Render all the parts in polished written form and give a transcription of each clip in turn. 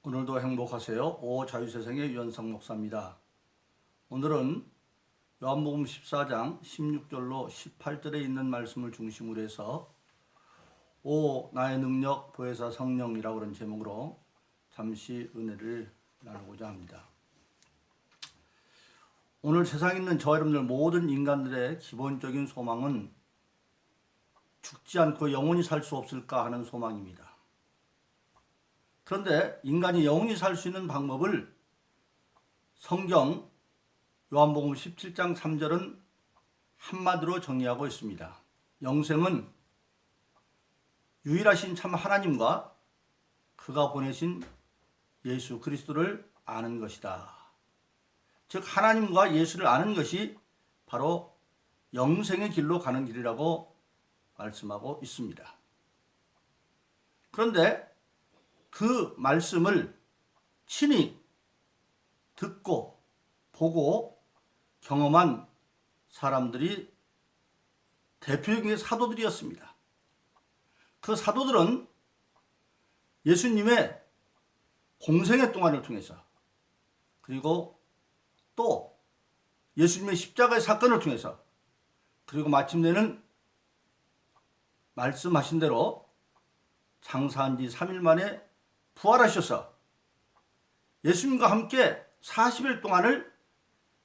오늘도 행복하세요. 오자유세상의 유현상 목사입니다. 오늘은 요한복음 14장 16절로 18절에 있는 말씀을 중심으로 해서 오 나의 능력 보혜사 성령이라고 하는 제목으로 잠시 은혜를 나누고자 합니다. 오늘 세상에 있는 저와 여러분들 모든 인간들의 기본적인 소망은 죽지 않고 영원히 살 수 없을까 하는 소망입니다. 그런데 인간이 영원히 살 수 있는 방법을 성경 요한복음 17장 3절은 한마디로 정의하고 있습니다. 영생은 유일하신 참 하나님과 그가 보내신 예수 그리스도를 아는 것이다. 즉 하나님과 예수를 아는 것이 바로 영생의 길로 가는 길이라고 말씀하고 있습니다. 그런데 그 말씀을 친히 듣고 보고 경험한 사람들이 대표적인 사도들이었습니다. 그 사도들은 예수님의 공생의 동안을 통해서 그리고 또 예수님의 십자가의 사건을 통해서 그리고 마침내는 말씀하신 대로 장사한 지 3일 만에 부활하셔서 예수님과 함께 40일 동안을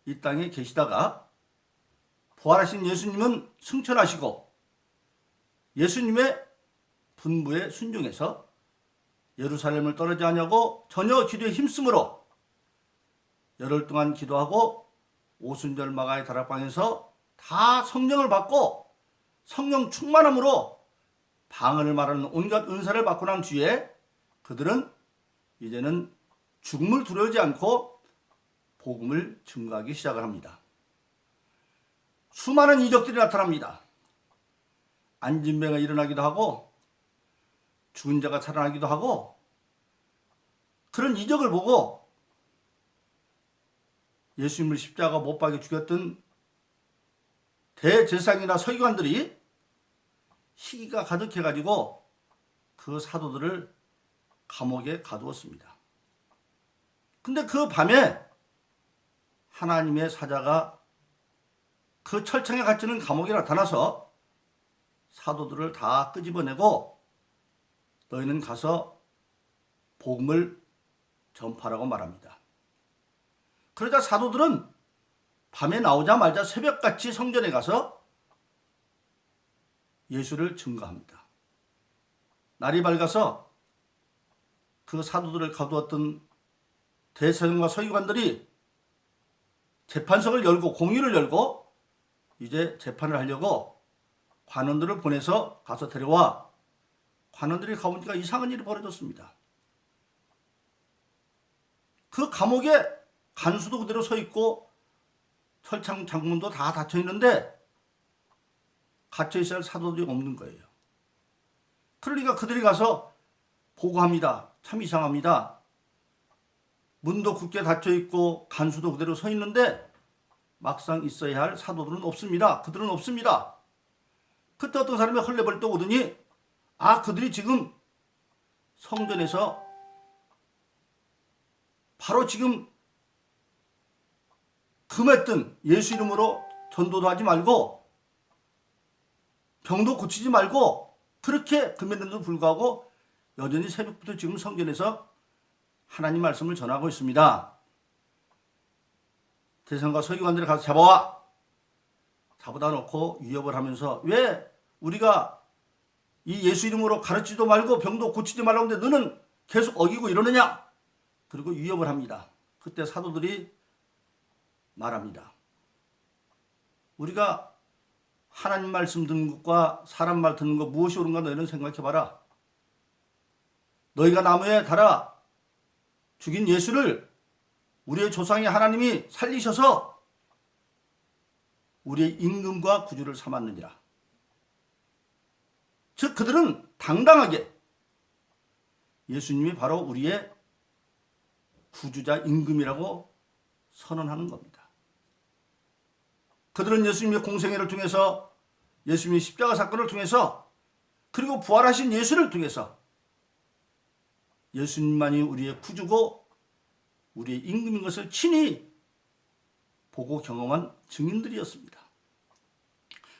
이 땅에 계시다가 부활하신 예수님은 승천하시고 예수님의 분부에 순종해서 예루살렘을 떠나지 아니하고 전혀 기도에 힘쓰므로 열흘 동안 기도하고 오순절 마가의 다락방에서 다 성령을 받고 성령 충만함으로 방언을 말하는 온갖 은사를 받고 난 뒤에 그들은 이제는 죽음을 두려워하지 않고 복음을 증거하기 시작을 합니다. 수많은 이적들이 나타납니다. 안진병이 일어나기도 하고 죽은 자가 살아나기도 하고 그런 이적을 보고 예수님을 십자가 못 박여 죽였던 대제사장이나 서기관들이 시기가 가득해가지고 그 사도들을 감옥에 가두었습니다. 근데 그 밤에 하나님의 사자가 그 철창에 갇히는 감옥에 나타나서 사도들을 다 끄집어내고 너희는 가서 복음을 전파라고 말합니다. 그러자 사도들은 밤에 나오자마자 새벽같이 성전에 가서 예수를 증거합니다. 날이 밝아서 그 사도들을 가두었던 대사장과 서기관들이 재판석을 열고 공의를 열고 이제 재판을 하려고 관원들을 보내서 가서 데려와 관원들이 가보니까 이상한 일이 벌어졌습니다. 그 감옥에 간수도 그대로 서 있고 철창 창문도 다 닫혀 있는데 갇혀 있어야 할 사도들이 없는 거예요. 그러니까 그들이 가서 보고합니다. 참 이상합니다. 문도 굳게 닫혀 있고 간수도 그대로 서 있는데 막상 있어야 할 사도들은 없습니다. 그들은 없습니다. 그때 어떤 사람이 헐레벌떡 오더니 그들이 지금 성전에서 바로 지금 금했던 예수 이름으로 전도도 하지 말고 병도 고치지 말고 그렇게 금했는데도 불구하고 여전히 새벽부터 지금 성전에서 하나님 말씀을 전하고 있습니다. 대사장과 서기관들이 가서 잡아와. 잡아다 놓고 위협을 하면서 왜 우리가 이 예수 이름으로 가르치지도 말고 병도 고치지 말라고 하는데 너는 계속 어기고 이러느냐. 그리고 위협을 합니다. 그때 사도들이 말합니다. 우리가 하나님 말씀 듣는 것과 사람 말 듣는 것 무엇이 옳은가 너희는 생각해봐라. 너희가 나무에 달아 죽인 예수를 우리의 조상의 하나님이 살리셔서 우리의 임금과 구주를 삼았느니라. 즉 그들은 당당하게 예수님이 바로 우리의 구주자 임금이라고 선언하는 겁니다. 그들은 예수님의 공생애를 통해서 예수님의 십자가 사건을 통해서 그리고 부활하신 예수를 통해서 예수님만이 우리의 구주고 우리의 임금인 것을 친히 보고 경험한 증인들이었습니다.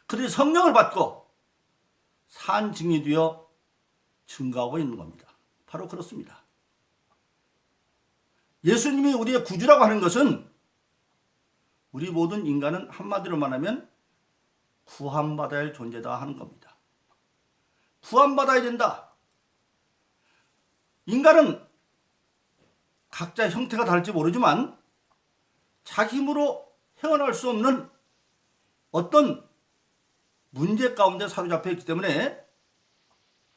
그들이 성령을 받고 산 증인이 되어 증거하고 있는 겁니다. 바로 그렇습니다. 예수님이 우리의 구주라고 하는 것은 우리 모든 인간은 한마디로 말하면 구원받아야 할 존재다 하는 겁니다. 구원받아야 된다. 인간은 각자 형태가 다를지 모르지만 자기 힘으로 헤어날 수 없는 어떤 문제 가운데 사로잡혀 있기 때문에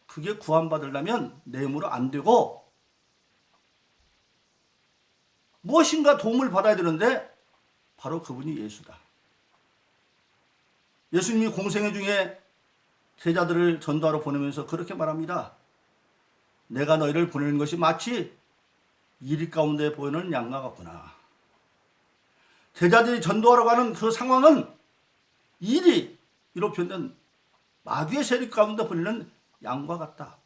그게 구원받으려면 내 힘으로 안 되고 무엇인가 도움을 받아야 되는데 바로 그분이 예수다. 예수님이 공생애 중에 제자들을 전도하러 보내면서 그렇게 말합니다. 내가 너희를 보내는 것이 마치 이리 가운데 보이는 양과 같구나. 제자들이 전도하러 가는 그 상황은 이로 표현된 마귀의 세력 가운데 보이는 양과 같다.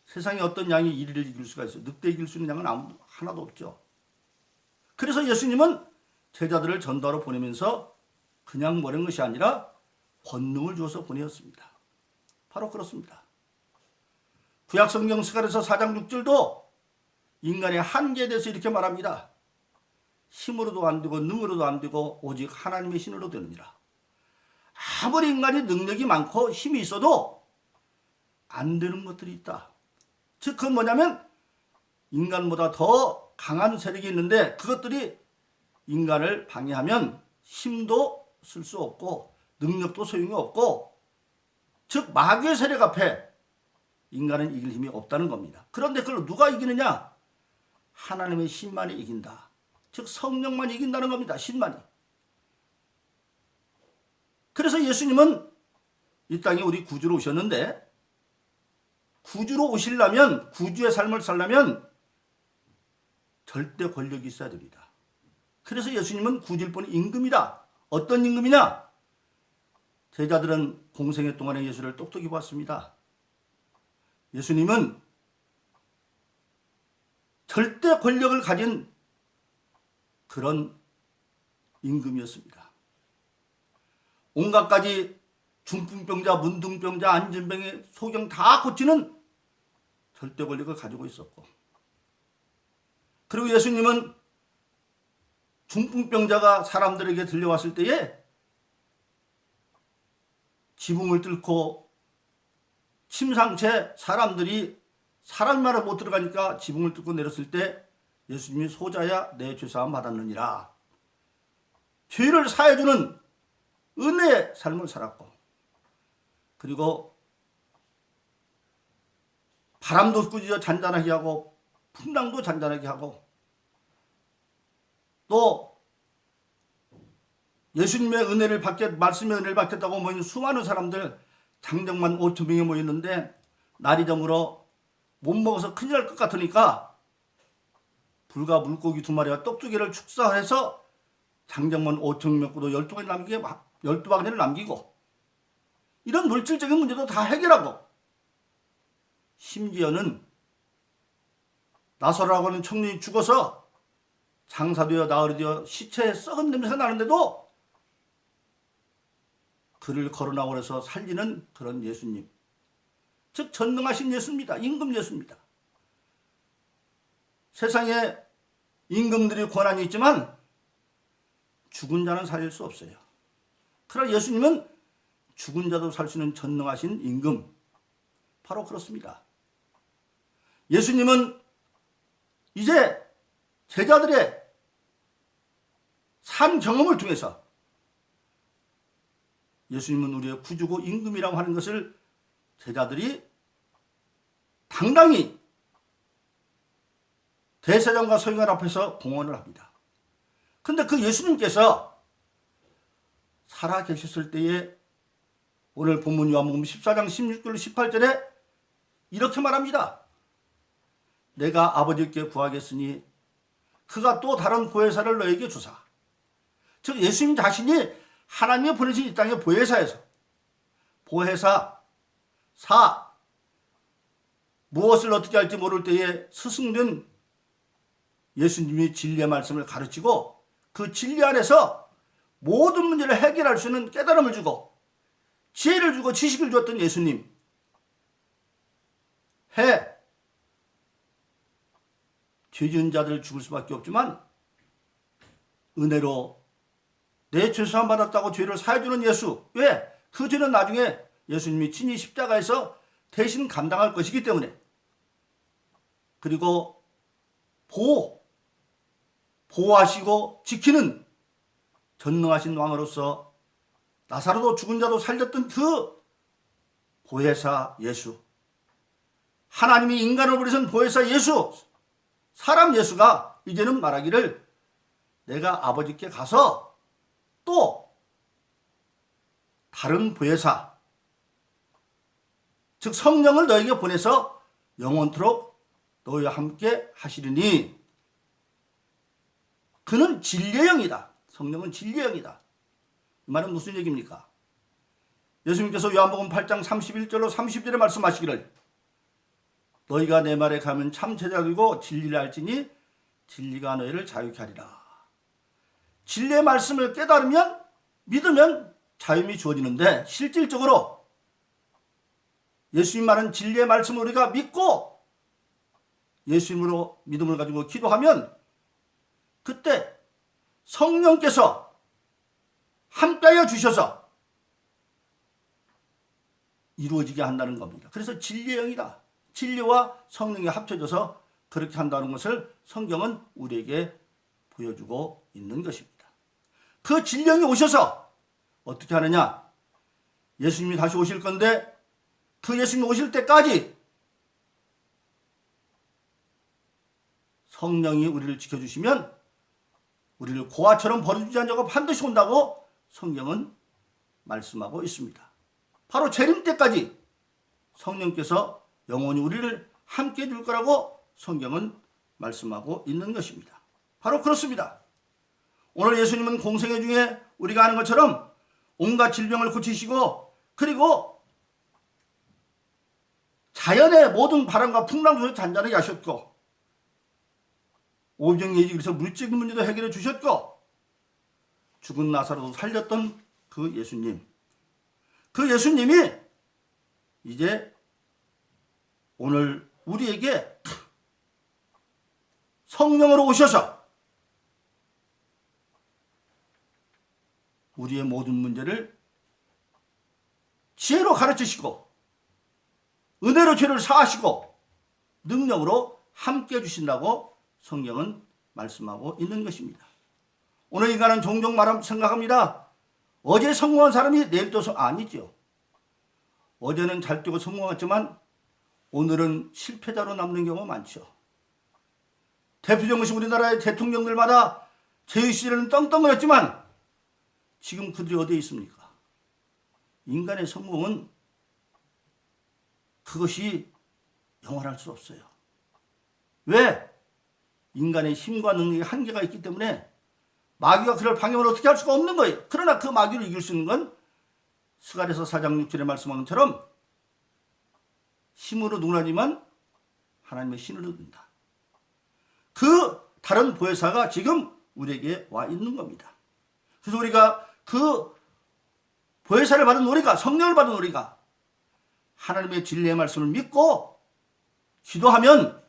세상에 어떤 양이 이리를 이길 수가 있어요? 늑대 이길 수 있는 양은 하나도 없죠. 그래서 예수님은 제자들을 전도하러 보내면서 그냥 보낸 것이 아니라 권능을 주어서 보내었습니다. 바로 그렇습니다. 구약성경 스가랴서 4장 6절도 인간의 한계에 대해서 이렇게 말합니다. 힘으로도 안 되고 능으로도 안 되고 오직 하나님의 신으로 되느니라. 아무리 인간이 능력이 많고 힘이 있어도 안 되는 것들이 있다. 즉 그건 뭐냐면 인간보다 더 강한 세력이 있는데 그것들이 인간을 방해하면 힘도 쓸 수 없고 능력도 소용이 없고 즉 마귀의 세력 앞에 인간은 이길 힘이 없다는 겁니다. 그런데 그걸 누가 이기느냐? 하나님의 신만이 이긴다. 즉 성령만 이긴다는 겁니다. 신만이. 그래서 예수님은 이 땅에 우리 구주로 오셨는데 구주로 오시려면 구주의 삶을 살려면 절대 권력이 있어야 됩니다. 그래서 예수님은 구주일 뿐 임금이다. 어떤 임금이냐? 제자들은 공생애 동안에 예수를 똑똑히 봤습니다. 예수님은 절대 권력을 가진 그런 임금이었습니다. 온갖 가지 중풍병자, 문둥병자, 안진병의 소경 다 고치는 절대 권력을 가지고 있었고 그리고 예수님은 중풍병자가 사람들에게 들려왔을 때에 지붕을 뚫고 침상채 사람들이 사람 말을 못 들어가니까 지붕을 뚫고 내렸을 때 예수님이 소자야 내 죄사함 받았느니라. 죄를 사해주는 은혜의 삶을 살았고 그리고 바람도 꾸짖어 잔잔하게 하고 풍랑도 잔잔하게 하고 또 예수님의 은혜를 말씀의 은혜를 받겠다고 모인 수많은 사람들 장정만 5천 명이 모였는데 날이 저물어 못 먹어서 큰일 날 것 같으니까 불과 물고기 2마리와 떡두개를 축사해서 장정만 5천 명 도 12바구니를 남기고 이런 물질적인 문제도 다 해결하고 심지어는 나사로라고 하는 청년이 죽어서 장사되어 나흘이 되어 시체에 썩은 냄새가 나는데도 그를 거론하고 해서 살리는 그런 예수님. 즉 전능하신 예수입니다. 임금 예수입니다. 세상에 임금들이 권한이 있지만 죽은 자는 살릴 수 없어요. 그러나 예수님은 죽은 자도 살 수 있는 전능하신 임금. 바로 그렇습니다. 예수님은 이제 제자들의 산 경험을 통해서 예수님은 우리의 구주고 임금이라고 하는 것을 제자들이 당당히 대제사장과 서기관 앞에서 공언을 합니다. 그런데 그 예수님께서 살아 계셨을 때에 오늘 본문 요한복음 14장 16절 18절에 이렇게 말합니다. 내가 아버지께 구하겠으니 그가 또 다른 보혜사를 너에게 주사. 즉 예수님 자신이 하나님이 보내신 이 땅의 보혜사에서 보혜사, 사, 무엇을 어떻게 할지 모를 때에 스승된 예수님이 진리의 말씀을 가르치고 그 진리 안에서 모든 문제를 해결할 수 있는 깨달음을 주고 지혜를 주고 지식을 주었던 예수님. 죄 지은 자들 죽을 수밖에 없지만 은혜로 내 죄사함 받았다고 죄를 사해주는 예수. 왜? 그 죄는 나중에 예수님이 친히 십자가에서 대신 감당할 것이기 때문에. 그리고 보호하시고 지키는 전능하신 왕으로서 나사로도 죽은 자도 살렸던 그 보혜사 예수. 하나님이 인간을 부르신 보혜사 예수. 사람 예수가 이제는 말하기를 내가 아버지께 가서 또 다른 보혜사 즉 성령을 너에게 보내서 영원토록 너희와 함께 하시리니 그는 진리의 영이다. 성령은 진리의 영이다. 이 말은 무슨 얘기입니까? 예수님께서 요한복음 8장 31절로 30절에 말씀하시기를 너희가 내 말에 가면 참 제자들이고 진리를 알지니 진리가 너희를 자유케 하리라. 진리의 말씀을 깨달으면 믿으면 자유함이 주어지는데 실질적으로 예수님 말은 진리의 말씀을 우리가 믿고 예수님으로 믿음을 가지고 기도하면 그때 성령께서 함께하여 주셔서 이루어지게 한다는 겁니다. 그래서 진리의 영이다. 진리와 성령이 합쳐져서 그렇게 한다는 것을 성경은 우리에게 보여주고 있는 것입니다. 그 진령이 오셔서 어떻게 하느냐? 예수님이 다시 오실 건데 그 예수님이 오실 때까지 성령이 우리를 지켜주시면 우리를 고아처럼 버려두지 않냐고 반드시 온다고 성경은 말씀하고 있습니다. 바로 재림 때까지 성령께서 영원히 우리를 함께 해줄 거라고 성경은 말씀하고 있는 것입니다. 바로 그렇습니다. 오늘 예수님은 공생애 중에 우리가 아는 것처럼 온갖 질병을 고치시고 그리고 자연의 모든 바람과 풍랑 중에 잔잔하게 하셨고 오병이어지 그래서 물질 문제도 해결해 주셨고 죽은 나사로도 살렸던 그 예수님. 그 예수님이 이제 오늘 우리에게 성령으로 오셔서 우리의 모든 문제를 지혜로 가르치시고 은혜로 죄를 사하시고 능력으로 함께 해주신다고 성경은 말씀하고 있는 것입니다. 오늘 인간은 종종 생각합니다. 어제 성공한 사람이 내일도 아니죠. 어제는 잘 뛰고 성공했지만 오늘은 실패자로 남는 경우가 많죠. 대표적인 우리나라의 대통령들마다 제위 시절에는 떵떵거렸지만 지금 그들이 어디에 있습니까? 인간의 성공은 그것이 영원할 수 없어요. 왜? 인간의 힘과 능력에 한계가 있기 때문에 마귀가 그를 방해를 어떻게 할 수가 없는 거예요. 그러나 그 마귀를 이길 수 있는 건 스가랴서 4장 6절에 말씀한 것처럼 힘으로 누나지만 하나님의 신을 얻는다. 그 다른 보혜사가 지금 우리에게 와 있는 겁니다. 그래서 우리가 그 보혜사를 받은 우리가 성령을 받은 우리가 하나님의 진리의 말씀을 믿고 기도하면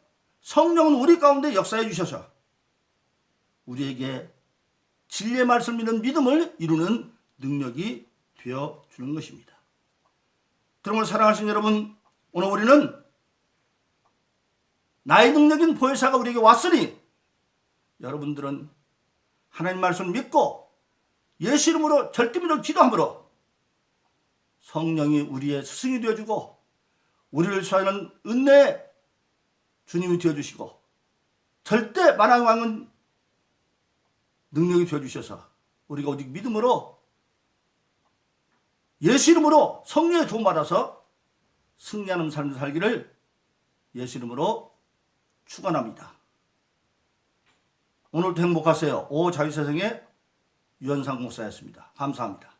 성령은 우리 가운데 역사해 주셔서 우리에게 진리의 말씀을 믿는 믿음을 이루는 능력이 되어주는 것입니다. 그러므로 사랑하신 여러분, 오늘 우리는 나의 능력인 보혜사가 우리에게 왔으니 여러분들은 하나님 말씀을 믿고 예수 이름으로 절대 믿음으로 기도함으로 성령이 우리의 스승이 되어주고 우리를 수하는 은혜의 주님이 되어주시고 절대 만왕의 왕은 능력이 되어주셔서 우리가 오직 믿음으로 예수 이름으로 성령의 도움받아서 승리하는 삶을 살기를 예수 이름으로 축원합니다. 오늘도 행복하세요. 오 자유세상의 유현상 목사였습니다. 감사합니다.